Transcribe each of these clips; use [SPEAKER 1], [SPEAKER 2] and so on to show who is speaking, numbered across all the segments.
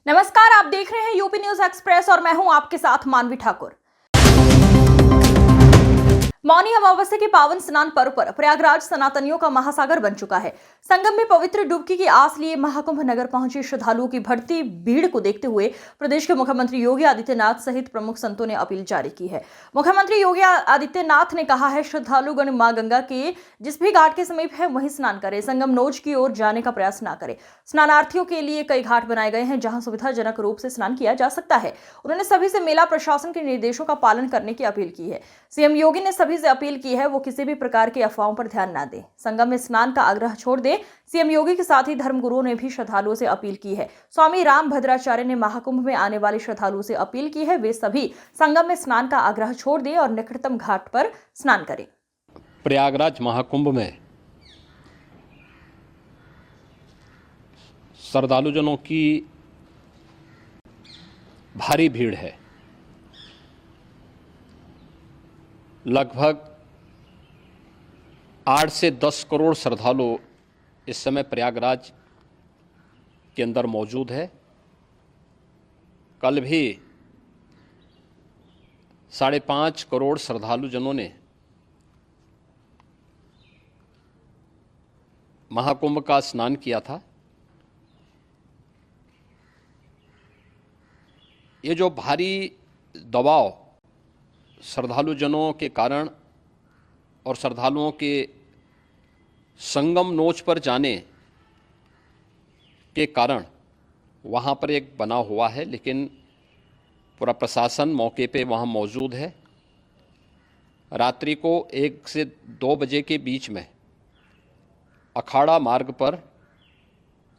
[SPEAKER 1] नमस्कार, आप देख रहे हैं यूपी न्यूज एक्सप्रेस और मैं हूं आपके साथ मानवी ठाकुर। मौनी अमावस्या के पावन स्नान पर्व पर प्रयागराज सनातनियों का महासागर बन चुका है। संगम में पवित्र डुबकी की आस लिए महाकुंभ नगर पहुंचे श्रद्धालुओं की बढ़ती भीड़ को देखते हुए प्रदेश के मुख्यमंत्री योगी आदित्यनाथ सहित प्रमुख संतों ने अपील जारी की है। मुख्यमंत्री योगी आदित्यनाथ ने कहा है, श्रद्धालुगण मां गंगा के जिस भी घाट के समीप है वहीं स्नान करें, संगम नोज की ओर जाने का प्रयास न करें। स्नानार्थियों के लिए कई घाट बनाए गए हैं जहां सुविधाजनक रूप से स्नान किया जा सकता है। उन्होंने सभी से मेला प्रशासन के निर्देशों का पालन करने की अपील की है। सीएम योगी ने सभी से अपील की है वो किसी भी प्रकार की अफवाहों पर ध्यान न दें, संगम में स्नान का आग्रह छोड़ दें। सीएम योगी के साथ ही धर्मगुरुओं ने भी श्रद्धालुओं से अपील की है। स्वामी राम भद्राचार्य ने महाकुंभ में आने वाले श्रद्धालुओं से अपील की है वे सभी संगम में स्नान का आग्रह छोड़ दें और निकटतम घाट पर स्नान करें।
[SPEAKER 2] प्रयागराज महाकुंभ में श्रद्धालुजनों की भारी भीड़ है। लगभग 8 से 10 करोड़ श्रद्धालु इस समय प्रयागराज के अंदर मौजूद है। कल भी 5.5 करोड़ श्रद्धालुजनों ने महाकुंभ का स्नान किया था। ये जो भारी दबाव श्रद्धालुजनों के कारण और श्रद्धालुओं के संगम नोच पर जाने के कारण वहाँ पर एक बना हुआ है, लेकिन पूरा प्रशासन मौके पे वहाँ मौजूद है। रात्रि को 1 से 2 बजे के बीच में अखाड़ा मार्ग पर,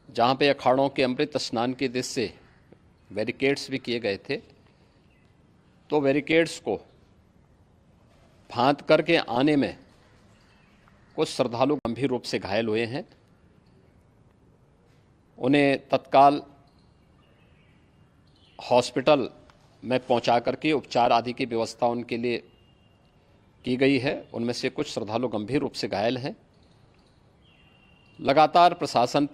[SPEAKER 2] जहाँ पे अखाड़ों के अमृत स्नान के दृश्य से बैरिकेड्स भी किए गए थे, तो बैरिकेड्स को फांद करके आने में कुछ श्रद्धालु गंभीर रूप से घायल हुए हैं। उन्हें तत्काल हॉस्पिटल में पहुंचा करके उपचार आदि की व्यवस्था उनके लिए की गई है। उनमें से कुछ श्रद्धालु गंभीर रूप से घायल हैं। लगातार प्रशासन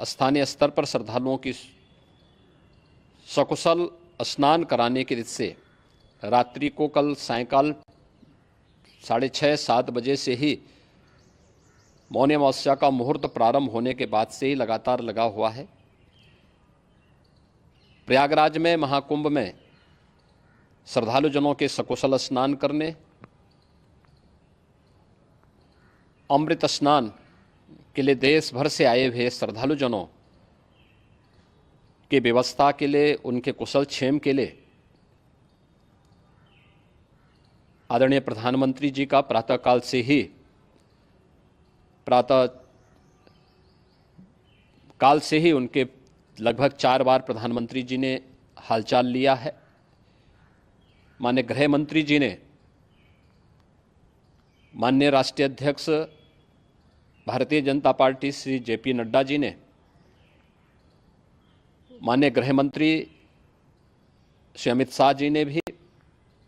[SPEAKER 2] स्थानीय स्तर पर श्रद्धालुओं की सकुशल स्नान कराने के दृष्टि से रात्रि को कल सायंकाल 6:30-7 बजे से ही मौनी अमावस्या का मुहूर्त प्रारंभ होने के बाद से ही लगातार लगा हुआ है। प्रयागराज में महाकुंभ में श्रद्धालुजनों के सकुशल स्नान करने, अमृत स्नान के लिए देश भर से आए हुए श्रद्धालुजनों की व्यवस्था के लिए, उनके कुशल क्षेम के लिए आदरणीय प्रधानमंत्री जी का प्रातःकाल से ही उनके लगभग 4 बार प्रधानमंत्री जी ने हालचाल लिया है। माननीय गृह मंत्री जी ने, माननीय राष्ट्रीय अध्यक्ष भारतीय जनता पार्टी श्री जेपी नड्डा जी ने, माननीय गृह मंत्री श्री अमित शाह जी ने भी,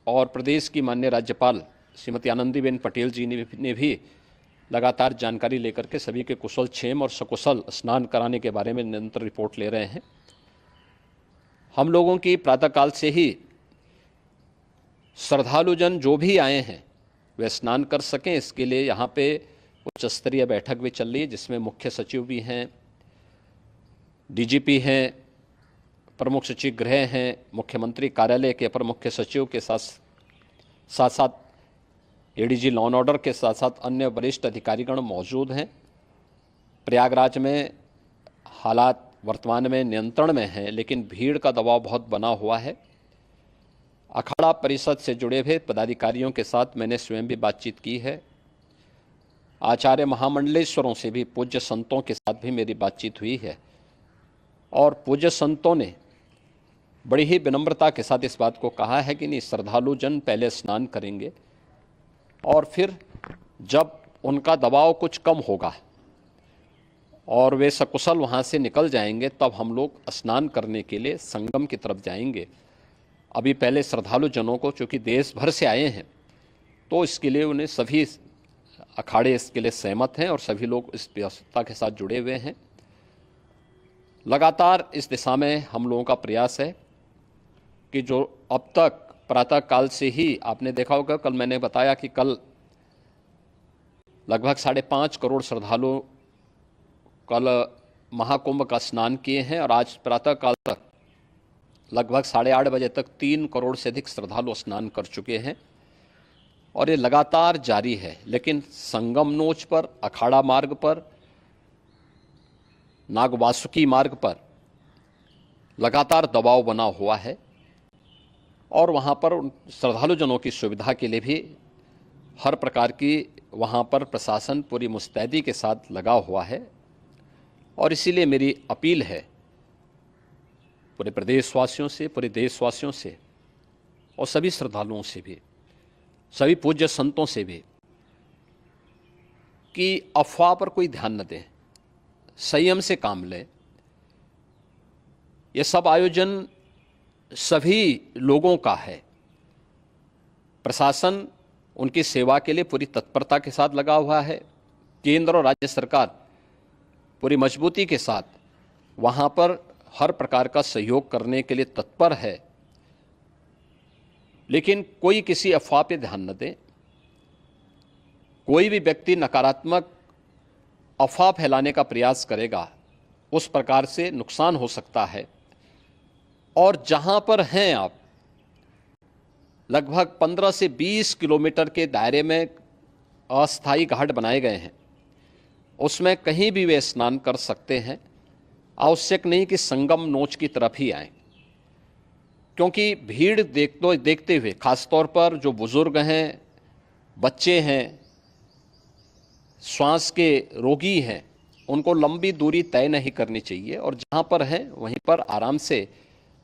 [SPEAKER 2] और प्रदेश की माननीय राज्यपाल श्रीमती आनंदीबेन पटेल जी ने भी लगातार जानकारी लेकर के सभी के कुशल क्षेम और सकुशल स्नान कराने के बारे में निरंतर रिपोर्ट ले रहे हैं। हम लोगों की प्रातःकाल से ही श्रद्धालुजन जो भी आए हैं वे स्नान कर सकें, इसके लिए यहाँ पे उच्च स्तरीय बैठक भी चल रही है, जिसमें मुख्य सचिव भी हैं, डीजीपी हैं, प्रमुख सचिव गृह हैं, मुख्यमंत्री कार्यालय के अपर मुख्य सचिव के साथ एडीजी लॉ एंड ऑर्डर के साथ साथ अन्य वरिष्ठ अधिकारीगण मौजूद हैं। प्रयागराज में हालात वर्तमान में नियंत्रण में हैं, लेकिन भीड़ का दबाव बहुत बना हुआ है। अखाड़ा परिषद से जुड़े हुए पदाधिकारियों के साथ मैंने स्वयं भी बातचीत की है। आचार्य महामंडलेश्वरों से भी, पूज्य संतों के साथ भी मेरी बातचीत हुई है, और पूज्य संतों ने बड़ी ही विनम्रता के साथ इस बात को कहा है कि नहीं, श्रद्धालु जन पहले स्नान करेंगे और फिर जब उनका दबाव कुछ कम होगा और वे सकुशल वहाँ से निकल जाएंगे, तब हम लोग स्नान करने के लिए संगम की तरफ जाएंगे। अभी पहले श्रद्धालु जनों को, चूँकि देश भर से आए हैं, तो इसके लिए उन्हें सभी अखाड़े इसके लिए सहमत हैं और सभी लोग इस व्यवस्था के साथ जुड़े हुए हैं। लगातार इस दिशा में हम लोगों का प्रयास है कि जो अब तक प्रातः काल से ही आपने देखा होगा, कल मैंने बताया कि कल लगभग 5.5 करोड़ श्रद्धालु कल महाकुंभ का स्नान किए हैं और आज प्रातः काल तक लगभग 8:30 बजे तक 3 करोड़ से अधिक श्रद्धालु स्नान कर चुके हैं और ये लगातार जारी है। लेकिन संगम नोच पर, अखाड़ा मार्ग पर, नागवासुकी मार्ग पर लगातार दबाव बना हुआ है और वहाँ पर श्रद्धालुजनों की सुविधा के लिए भी हर प्रकार की वहाँ पर प्रशासन पूरी मुस्तैदी के साथ लगा हुआ है। और इसीलिए मेरी अपील है पूरे प्रदेशवासियों से, पूरे देशवासियों से और सभी श्रद्धालुओं से भी, सभी पूज्य संतों से भी कि अफवाह पर कोई ध्यान न दें, संयम से काम लें। ये सब आयोजन सभी लोगों का है। प्रशासन उनकी सेवा के लिए पूरी तत्परता के साथ लगा हुआ है। केंद्र और राज्य सरकार पूरी मजबूती के साथ वहाँ पर हर प्रकार का सहयोग करने के लिए तत्पर है। लेकिन कोई किसी अफवाह पे ध्यान न दें। कोई भी व्यक्ति नकारात्मक अफवाह फैलाने का प्रयास करेगा, उस प्रकार से नुकसान हो सकता है। और जहाँ पर हैं आप, लगभग 15 से 20 किलोमीटर के दायरे में अस्थायी घाट बनाए गए हैं, उसमें कहीं भी वे स्नान कर सकते हैं। आवश्यक नहीं कि संगम नोच की तरफ ही आएं, क्योंकि भीड़ देखते हुए खासतौर पर जो बुजुर्ग हैं, बच्चे हैं, श्वास के रोगी हैं, उनको लंबी दूरी तय नहीं करनी चाहिए और जहाँ पर हैं वहीं पर आराम से